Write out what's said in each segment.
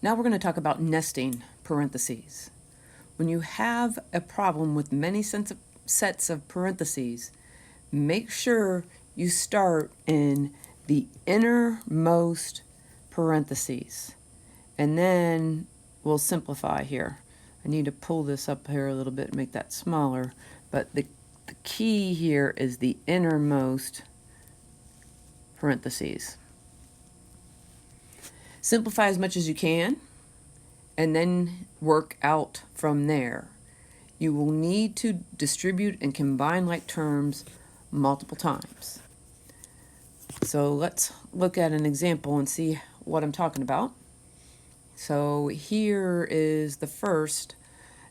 Now we're going to talk about nesting parentheses. When you have a problem with many sets of parentheses, make sure you start in the innermost parentheses. And then we'll simplify here. I need to pull this up here a little bit and make that smaller. But the key here is the innermost parentheses. Simplify as much as you can, and then work out from there. You will need to distribute and combine like terms multiple times. So let's look at an example and see what I'm talking about. So here is the first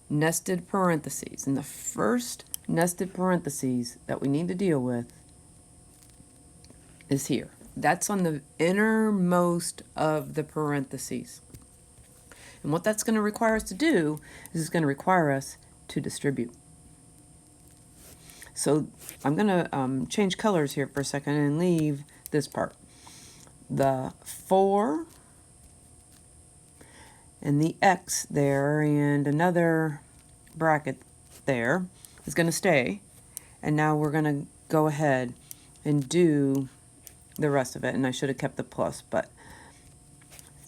nested parentheses. And the first nested parentheses that we need to deal with is here. That's on the innermost of the parentheses. And what that's going to require us to do is it's going to require us to distribute. So I'm going to change colors here for a second and leave this part. The 4 and the X there and another bracket there is going to stay. And now we're going to go ahead and do the rest of it. And I should have kept the plus, but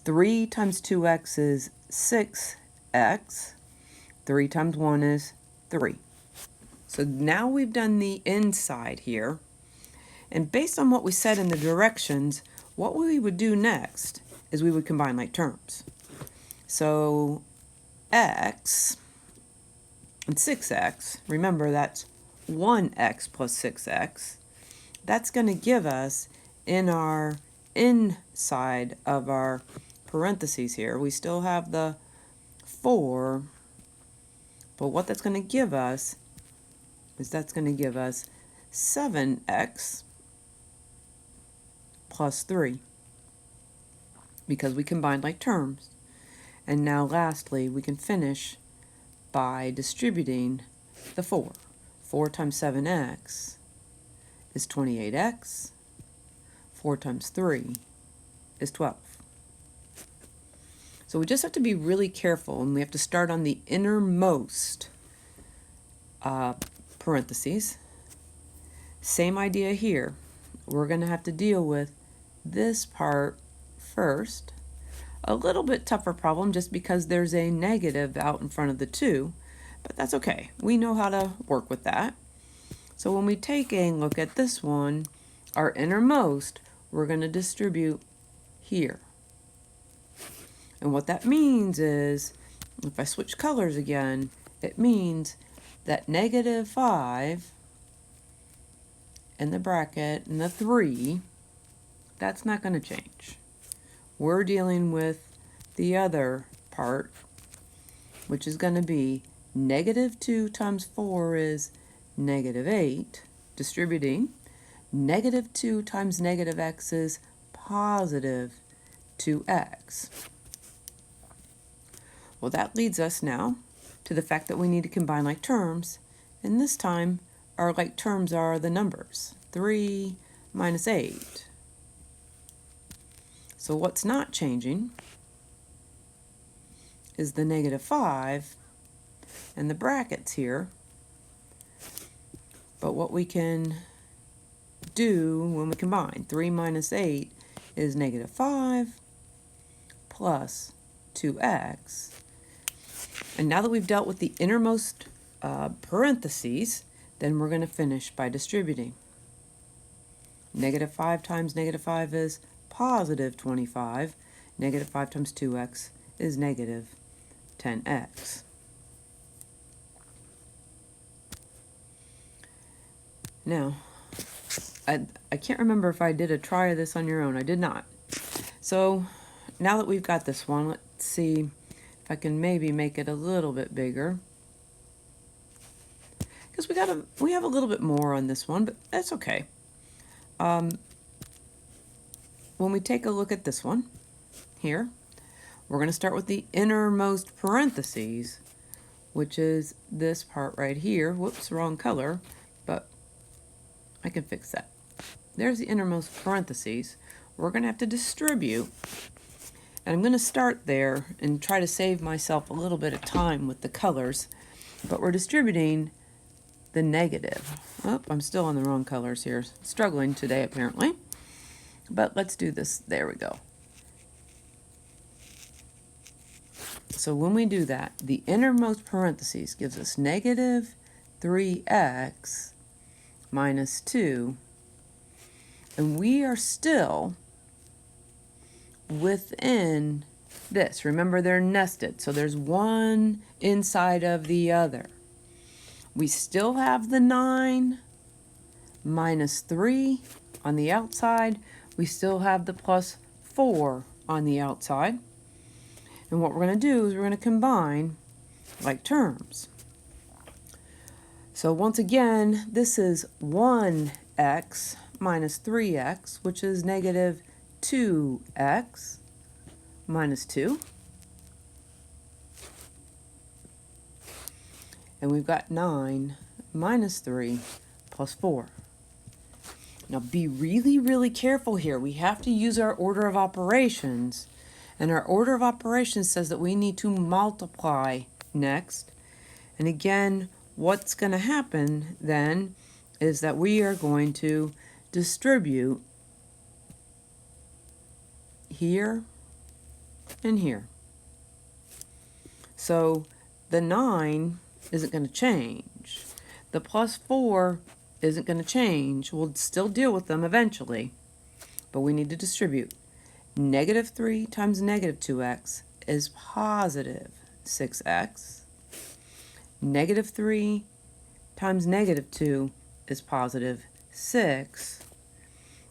3 times 2x is 6x. 3 times 1 is 3. So now we've done the inside here. And based on what we said in the directions, what we would do next is we would combine like terms. So x and 6x, remember that's 1x plus 6x. That's going to give us in our inside of our parentheses here, we still have the 4, but what that's going to give us is that's going to give us 7x plus 3 because we combined like terms. And now lastly, we can finish by distributing the 4. 4 times 7x is 28x. 4 times 3 is 12. So we just have to be really careful, and we have to start on the innermost parentheses. Same idea here. We're going to have to deal with this part first. A little bit tougher problem just because there's a negative out in front of the 2, but that's okay. We know how to work with that. So when we take a look at this one, our innermost, we're going to distribute here. And what that means is, if I switch colors again, it means that negative 5 and the bracket and the 3, that's not going to change. We're dealing with the other part, which is going to be negative 2 times 4 is negative 8, distributing. Negative 2 times negative x is positive 2x. Well, that leads us now to the fact that we need to combine like terms, and this time our like terms are the numbers. 3 minus 8. So what's not changing is the negative 5 and the brackets here. But what we can do when we combine, 3 minus 8 is negative 5 plus 2x. And now that we've dealt with the innermost parentheses, then we're going to finish by distributing. Negative 5 times negative 5 is positive 25. Negative 5 times 2x is negative 10x. Now, I can't remember if I did a try of this on your own. I did not. So now that we've got this one, let's see if I can maybe make it a little bit bigger. Because we have a little bit more on this one, but that's okay. When we take a look at this one here, we're going to start with the innermost parentheses, which is this part right here. Whoops, wrong color, but I can fix that. There's the innermost parentheses. We're going to have to distribute, And I'm going to start there and try to save myself a little bit of time with the colors. But we're distributing the negative. Oh, I'm still on the wrong colors here. Struggling today, apparently. But let's do this. There we go. So when we do that, the innermost parentheses gives us negative 3x minus 2. And we are still within this. Remember, they're nested, so there's one inside of the other. We still have the 9 minus 3 on the outside. We still have the plus 4 on the outside. And what we're going to do is we're going to combine like terms. So once again, this is 1x minus 3x, which is negative 2x minus 2. And we've got 9 minus 3 plus 4. Now be really, really careful here. We have to use our order of operations. And our order of operations says that we need to multiply next. And again, what's going to happen then is that we are going to distribute here and here. So the 9 isn't going to change. The plus 4 isn't going to change. We'll still deal with them eventually, but we need to distribute. Negative 3 times negative 2x is positive 6x. Negative 3 times negative 2 is positive 6.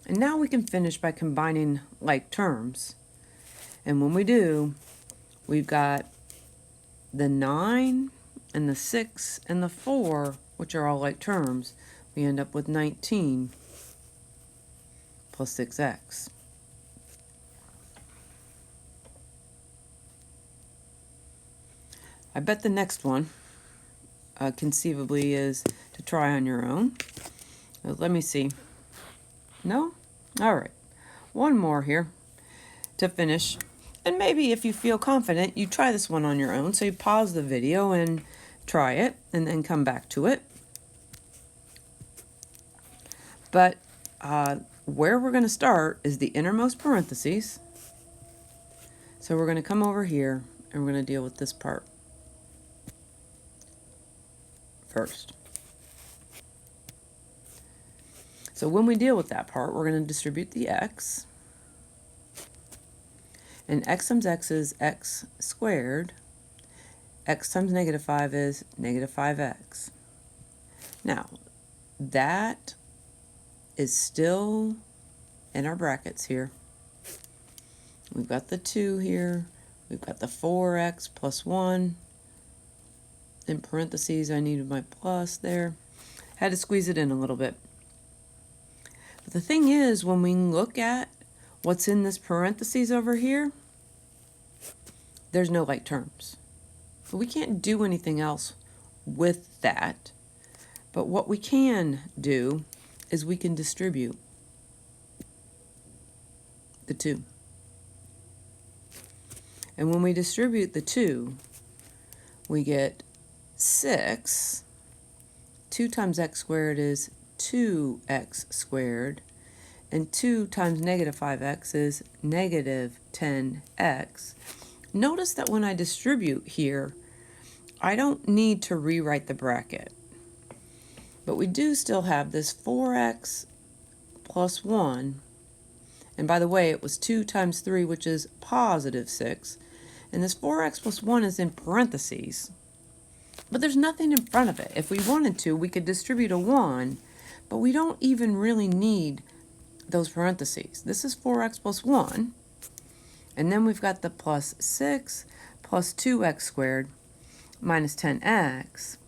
And now we can finish by combining like terms. And when we do, we've got the 9 and the 6 and the 4, which are all like terms. We end up with 19 plus 6x. I bet the next one conceivably is to try on your own. Let me see. No? All right. One more here to finish. And maybe if you feel confident, you try this one on your own. So you pause the video and try it and then come back to it. But where we're going to start is the innermost parentheses. So we're going to come over here and we're going to deal with this part first. So when we deal with that part, we're going to distribute the x. And x times x is x squared. X times negative 5 is negative 5x. Now, that is still in our brackets here. We've got the 2 here. We've got the 4x plus 1. In parentheses, I needed my plus there. Had to squeeze it in a little bit. But the thing is, when we look at what's in this parentheses over here, there's no like terms. So we can't do anything else with that. But what we can do is we can distribute the 2. And when we distribute the 2, we get 6. 2 times x squared is 2x squared. And 2 times negative 5x is negative 10x. Notice that when I distribute here, I don't need to rewrite the bracket. But we do still have this 4x plus 1. And by the way, it was 2 times 3, which is positive 6. And this 4x plus 1 is in parentheses. But there's nothing in front of it. If we wanted to, we could distribute a 1, but we don't even really need those parentheses. This is 4x plus 1. And then we've got the plus 6 plus 2x squared minus 10x.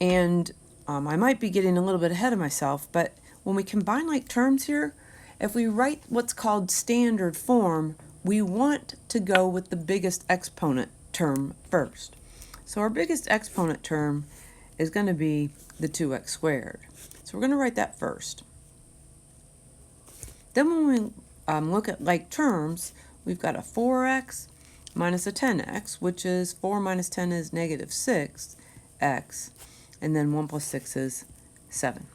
And I might be getting a little bit ahead of myself, but when we combine like terms here, if we write what's called standard form, we want to go with the biggest exponent term first. So our biggest exponent term is going to be the 2x squared. So we're going to write that first. Then when we look at like terms, we've got a 4x minus a 10x, which is 4 minus 10 is negative 6x, and then 1 plus 6 is 7.